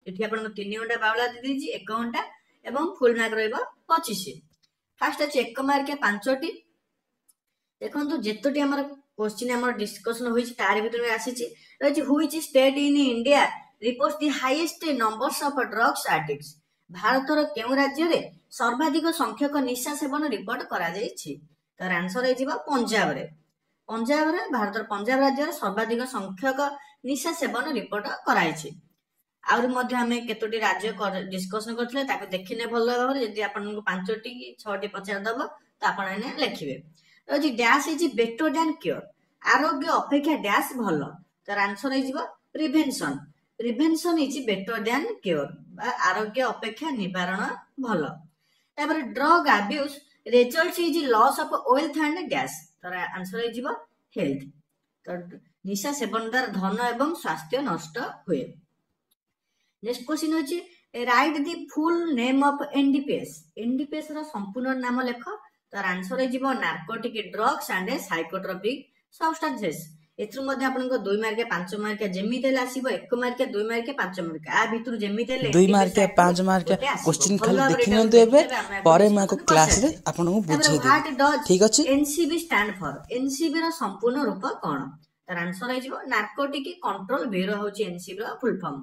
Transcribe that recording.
एठी आपन 3 घंटा बावला दे दीजी 1 घंटा एवं फुल मार्क रहइबो 25। फास्ट अछि 1 मार्क 5टी देखंतु जेतोटी हमर क्वेश्चन हमर डिस्कशन होई तार भीतर में आसी छि which state in India reports the highest numbers of drugs addicts. भारतर केउ राज्य रे सर्वाधिक संख्यक निशा सेवन रिपोर्ट करा जाई छि। तर आंसर है जिबा पंजाब रे। पंजाब रे भारतर पंजाब राज्य रे सर्वाधिक संख्यक निशा सेवन रिपोर्ट कराई छि। आउर मध्ये हमें केतोटी राज्य डिस्कशन करथिले ताको देखिने भल भाबरे यदि आपन 5टी कि 6टी पचार दबो त आपन एने लिखिबे। जी dash is better than cure. आरोग्य अपेक्षा डैश भल। तर आंसर है जिबा prevention. Prevention is better than cure. आरोग्य अपेक्षा निवारण भल। तापर drug abuse results is loss of wealth and dash. तर आंसर है जिबा हेल्थ। तो निशा सेवन द्वारा धन एवं स्वास्थ्य नष्ट हुए। नेक्स्ट क्वेश्चन होची write the full name of NDPS. NDPS रो संपूर्ण नाम लेख। तर आंसर है जिवो narcotic drugs and psychotropic substances. एथु मध्ये आपनको 2 मार्क 5 मार्क जेमिते लासिबो 1 मार्क 2 मार्क 5 मार्क आ भितर जेमिते ले 2 मार्क 5 मार्क क्वेश्चन खाली देखिनंतु एबे परे माको क्लास रे आपनको बुझाइ दे। ठीक अछि। NCB stand for. एनसीबी रो संपूर्ण रूप कोन। तर आंसर है जिवो नार्कोटिक कंट्रोल ब्यूरो होची एनसीबी रो फुल फॉर्म।